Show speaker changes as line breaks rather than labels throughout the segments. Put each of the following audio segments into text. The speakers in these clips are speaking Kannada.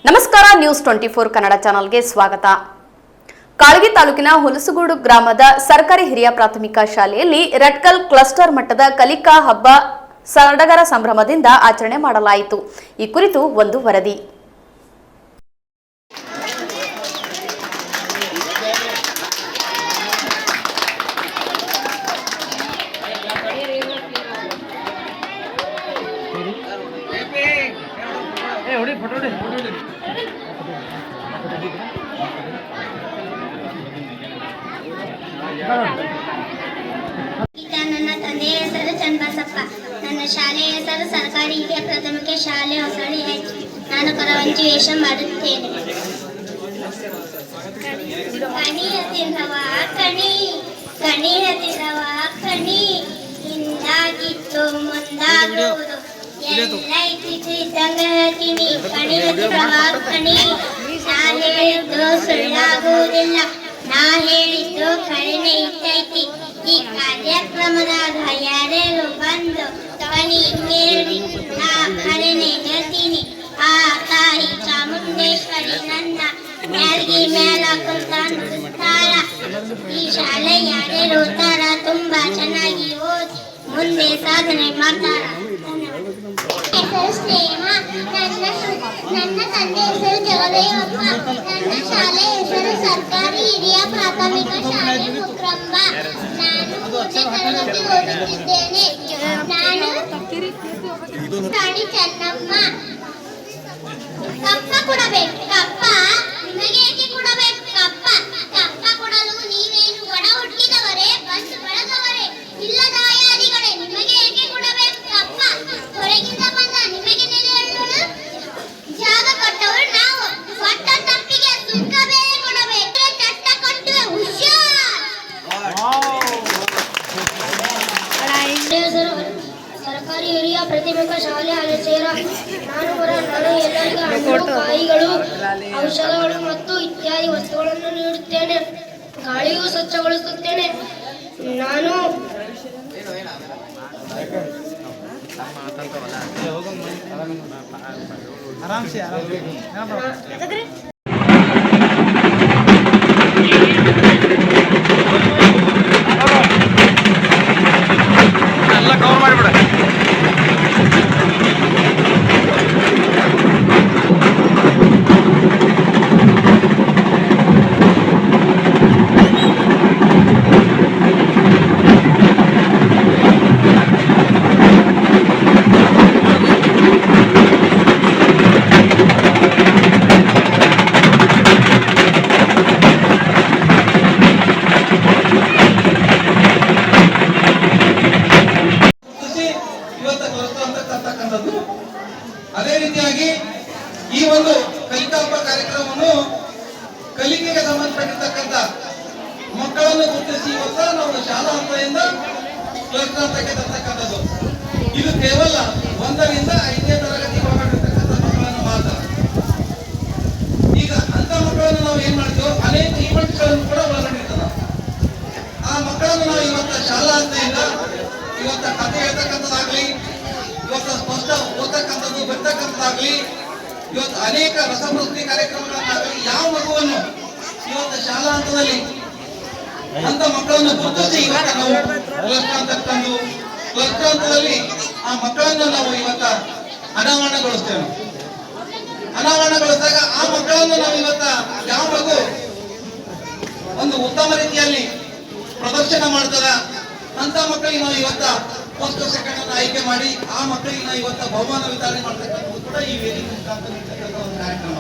ನಮಸ್ಕಾರ, ನ್ಯೂಸ್ 24 ಕನ್ನಡ ಚಾನೆಲ್ಗೆ ಸ್ವಾಗತ. ಕಾಳಗಿ ತಾಲೂಕಿನ ಹುಲಸಗೂಡು ಗ್ರಾಮದ ಸರ್ಕಾರಿ ಹಿರಿಯ ಪ್ರಾಥಮಿಕ ಶಾಲೆಯಲ್ಲಿ ರೆಡ್ಕಲ್ ಕ್ಲಸ್ಟರ್ ಮಟ್ಟದ ಕಲಿಕಾ ಹಬ್ಬ ಸಡಗರ ಸಂಭ್ರಮದಿಂದ ಆಚರಣೆ ಮಾಡಲಾಯಿತು. ಈ ಕುರಿತು ಒಂದು ವರದಿ.
ನನ್ನ ತಂದೆಯ ಹೆಸರು ಚನ್ನಬಸಪ್ಪ. ನನ್ನ ಶಾಲೆಯ ಹೆಸರು ಸರ್ಕಾರಿ ಹಿರಿಯ ಪ್ರಾಥಮಿಕ ಶಾಲೆ ಹೊಸಳ್ಳಿ ಎಚ್. ನಾನು ಕರವಂಚಿ ವೇಷ ಮಾಡುತ್ತೇನೆ. ಕಣಿ ಹತ್ತಿರವ ಕಣಿ, ಕಣಿ ಹತ್ತಿರವ ಕಣಿ, ಹಿಂದಾಗಿತ್ತು ಮುಂದಾಗುವುದು ಎಲ್ಲೈತಿದ್ದಂಗ ಹೇಳ್ತೀನಿ. ಕಣಿ ಹತ್ತಿರವ ಕಣಿ, ನಾ ಹೇಳಿದ್ದು ಸುಳ್ಳಾಗುವುದಿಲ್ಲ, ನಾ ಹೇಳಿದ್ದು ಕಡಿಮೆ ಇರ್ತೈತಿ. ಈ ಕಾರ್ಯಕ್ರಮದಾಗ ಯಾರ್ಯಾರು ಬಂದು ಕಣಿ ಕೇಳಿ ನಾ ಕಡಿಮೆ ಹೇಳ್ತೀನಿ. ಆ ತಾಯಿ ಚಾಮುಂಡೇಶ್ವರಿ ನನ್ನ ಮ್ಯಾಲ್ಗಿ ಮ್ಯಾಲ ಕುಂತ ನುಡಿಸ್ತಾಳ. ಈ ಶಾಲೆ ಯಾರ್ಯಾರು ಓದ್ತಾರ ತುಂಬಾ ಚೆನ್ನಾಗಿ ಓದಿ ಮುಂದೆ ಸಾಧನೆ ಮಾಡ್ತಾರ. ಹೆಸರು ಸ್ನೇಹ. ನನ್ನ ತಂದೆ ಹೆಸರು ಜಗದೇವಪ್ಪ. ನನ್ನ ಶಾಲೆ ಹೆಸರು ಸರ್ಕಾರಿ ಹಿರಿಯ ಪ್ರಾಥಮಿಕ ಶಾಲೆ ಮುಕ್ರಂಬ. ನಾನು 3ನೇ ತರಗತಿ ಓದುತ್ತಿದ್ದೇನೆ. ನಾನು ರಾಣಿ ಚೆನ್ನಮ್ಮ. ಕಪ್ಪ ಕೊಡಬೇಕು. ಕಪ್ಪ ನಿಮಗೆ ಏಕೆ ಕೊಡಬೇಕು? ಕಪ್ಪ ಕಪ್ಪ ಕೊಡಲು ನೀವೇನು ಒಡ ಹುಟ್ಟಿದವರೇ, ಬಂದು ಬಳಗವರೇ, ಇಲ್ಲ ದಾಯಾದಿಗಳೇ, ನಿಮಗೆ ಏಕೆ ಕೊಡಬೇಕು ಕಪ್ಪ? ಹೊರಗಿಂದ ಬಂದ ನಿಮಗೆ ನೆಲೆಯಳ್ಳಲು ಜಾಗ ಕೊಟ್ಟವರು ನಾವು. ಕೊಟ್ಟ ತಪ್ಪಿಗೆ ಸುಂಕ ಬೇರೆ ಕೊಡಬೇಕು. ಚಟ್ಟ ಕೊಟ್ಟುವೆ ಹುಷಾರ್. ಸರ್ಕಾರಿ ಹಿರಿಯ ಪ್ರಾಥಮಿಕ ಶಾಲೆ ಹಲಸೇರ. ನಾನು ಎಲ್ಲರಿಗೂ ಹಣ್ಣು, ಕಾಯಿಗಳು, ಔಷಧಗಳು ಮತ್ತು ಇತ್ಯಾದಿ ವಸ್ತುಗಳನ್ನು ನೀಡುತ್ತೇನೆ. ಗಾಳಿಯೂ ಸ್ವಚ್ಛಗೊಳಿಸುತ್ತೇನೆ. ನಾನು
ಎಲ್ಲ ಕವರ್ ಮಾಡಿಬಿಡ.
ಅದೇ ರೀತಿಯಾಗಿ ಈ ಒಂದು ಕಲಿಕಾ ಹಬ್ಬ ಕಾರ್ಯಕ್ರಮವನ್ನು ಕಲಿಕೆಗೆ ಸಂಬಂಧಪಟ್ಟಿರ್ತಕ್ಕಂಥ ಮಕ್ಕಳನ್ನು ಗುರುತಿಸಿ ಇವತ್ತು ನಾವು ಶಾಲಾ ಹಂತದಿಂದ ಕ್ಲಸ್ಟರ್ ಹಂತಕ್ಕೆ ತರ್ತಕ್ಕಂಥದ್ದು. ಇದು ಕೇವಲ 1ರಿಂದ 5ನೇ ತರಗತಿ ಒಳಗೊಂಡಿರ್ತಕ್ಕಂಥ ಮಕ್ಕಳನ್ನು ಮಾತ್ರ. ಈಗ ಅಂತ ಮಕ್ಕಳನ್ನು ನಾವು ಏನ್ ಮಾಡ್ತೀವೋ ಅನೇಕ ಈವೆಂಟ್ಗಳನ್ನು ಕೂಡ ಒಳಗೊಂಡಿರ್ತದ. ಆ ಮಕ್ಕಳನ್ನು ನಾವು ಇವತ್ತು ಶಾಲಾ ಹಂತದಿಂದ ಇವತ್ತು ಕಥೆ ಹೇಳ್ತಕ್ಕಂಥದ್ದಾಗ್ಲಿ, ಇವತ್ತು ಸ್ಪಷ್ಟ ಓದತಕ್ಕಂಥದ್ದು ಬರ್ತಕ್ಕಂಥದ್ದಾಗ್ಲಿ, ಇವತ್ತು ಅನೇಕ ರಸಪ್ರವೃತ್ತಿ ಕಾರ್ಯಕ್ರಮಗಳನ್ನಾಗಲಿ ಯಾವ ಮಗುವನ್ನು ಇವತ್ತು ಶಾಲಾ ಹಂತದಲ್ಲಿ ಅಂತ ಮಕ್ಕಳನ್ನು ಗುರುತಿಸಿ ಇವತ್ತು ನಾವು ಕ್ಲಸ್ಟರ್ ಅಂತ ತಂದು ಕ್ಲಸ್ಟರ್ ಹಂತದಲ್ಲಿ ಆ ಮಕ್ಕಳನ್ನು ನಾವು ಇವತ್ತ ಅನಾವರಣಗೊಳಿಸ್ತೇವೆ. ಅನಾವರಣಗೊಳಿಸಿದಾಗ ಆ ಮಕ್ಕಳನ್ನು ನಾವು ಇವತ್ತ ಯಾವ ಮಗು ಒಂದು ಉತ್ತಮ ರೀತಿಯಲ್ಲಿ ಪ್ರದರ್ಶನ ಮಾಡ್ತದ ಅಂತ ಮಕ್ಕಳಿಗೆ ನಾವು ಇವತ್ತ ಫಸ್ಟ್ ಸೆಕೆಂಡ್ ಅನ್ನು ಆಯ್ಕೆ ಮಾಡಿ ಆ ಮಕ್ಕಳಿಗೆ ನಾವು ಇವತ್ತು ಬಹುಮಾನ ವಿತರಣೆ ಮಾಡ್ತಕ್ಕಂಥದ್ದು ಕೂಡ ಈ ವೇದಿಕೆ ಮುಖಾಂತರ ಇರ್ತಕ್ಕಂಥ ಒಂದು ಕಾರ್ಯಕ್ರಮ.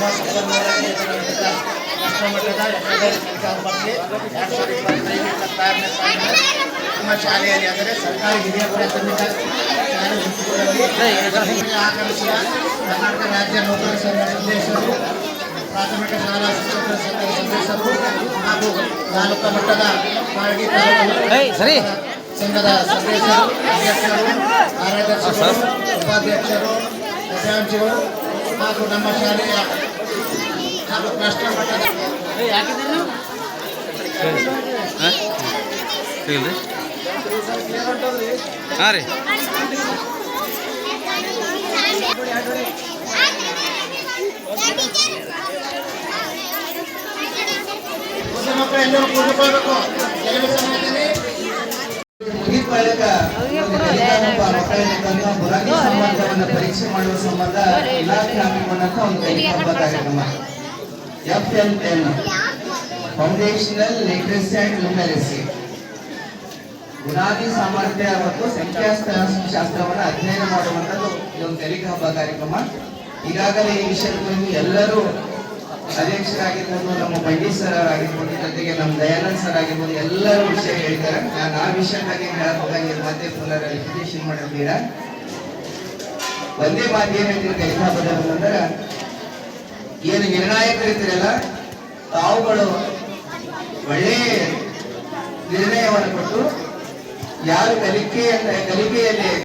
ರಾಷ್ಟ್ರಮಟ್ಟದ ಕಲಿಕಾ ಹಬ್ಬಕ್ಕೆ 2025 ನಮ್ಮ ಶಾಲೆಯಲ್ಲಿ ಅಂದರೆ ಸರ್ಕಾರಿ ಹಿರಿಯ ಪ್ರಾಥಮಿಕ ಶಾಲೆ ಹುಣಸೂರಲ್ಲಿ ಆಗಮಿಸಿದ ಕರ್ನಾಟಕ ರಾಜ್ಯ ನೌಕರ ಸಂಘ ಸದಸ್ಯರು, ಪ್ರಾಥಮಿಕ ಶಾಲಾ ಶಿಕ್ಷಕರ ಸಂಘದ ಸದಸ್ಯರು ಹಾಗೂ ತಾಲೂಕಾ ಮಟ್ಟದ ಮಾಳ್ಗಿ ಸಂಘದ ಸದಸ್ಯರು, ಅಧ್ಯಕ್ಷರು, ಕಾರ್ಯದರ್ಶಿಗಳು, ಉಪಾಧ್ಯಕ್ಷರು, ಖಜಾಂಚಿಗಳು ಹಾಗೂ ನಮ್ಮ ಶಾಲೆಯ ಹಾಗೂ ಕ್ಲಸ್ಟರ್ ಮಟ್ಟದ
ಹಾಂ ರೀ
ಮಕ್ಕಳು ಎಲ್ಲರೂ ಕೂಡಿಕೊಳ್ಬೇಕು. ಕೆಲವು ಸಮಯದಲ್ಲಿ
ಮುಗಿದ ಮಕ್ಕಳಿಗೆ ಬುರಾಗಿ ಸಂಬಂಧವನ್ನು ಪರೀಕ್ಷೆ ಮಾಡುವ ಸಂಬಂಧ ಇಲಾಖೆ ಹಮ್ಮಿಕೊಂಡಂತ ಒಂದು ಕಲಿಕಾ ಹಬ್ಬ ಕಾರ್ಯಕ್ರಮ FLN foundational literacy and numeracy. ಬುನಾದಿ ಸಾಮರ್ಥ್ಯ ಮತ್ತು ಸಂಖ್ಯಾಶಾಸ್ತ್ರವನ್ನು ಅಧ್ಯಯನ ಮಾಡುವಂಥದ್ದು ಇದೊಂದು ಕಲಿಕಾ ಹಬ್ಬ ಕಾರ್ಯಕ್ರಮ. ಈಗಾಗಲೇ ಈ ವಿಷಯದ ಕುರಿತು ಎಲ್ಲರೂ ಅಧ್ಯಕ್ಷರಾಗಿರ್ಬೋದು, ನಮ್ಮ ಬಂಡಿ ಸರ್ ಆಗಿರ್ಬೋದು, ಜೊತೆಗೆ ನಮ್ಮ ದಯಾನಂದ್ ಸರ್ ಆಗಿರ್ಬೋದು, ಎಲ್ಲರೂ ವಿಷಯ ಹೇಳಿದ್ದಾರೆ. ನಾನು ಆ ವಿಷಯ ಬಗ್ಗೆ ಹೇಳಬೇಕಾಗಿ ಮತ್ತೆ ಪುನರ್ ರಿಪಿಟೇಷನ್ ಮಾಡಿದ್ದೀರ. ಒಂದೇ ಮಾತು ಏನ್ ಹೇಳ್ತೀರಿ ಕಲಿಕಾ ಹಬ್ಬದಲ್ಲಿ ಅಂದ್ರೆ, ಏನು ನಿರ್ಣಾಯಕರಿದ್ದೀರಲ್ಲ ತಾವುಗಳು ಒಳ್ಳೆಯ ನಿರ್ಣಯವನ್ನು ಕೊಟ್ಟು ಯಾರು ಕಲಿಕೆಯಲ್ಲಿ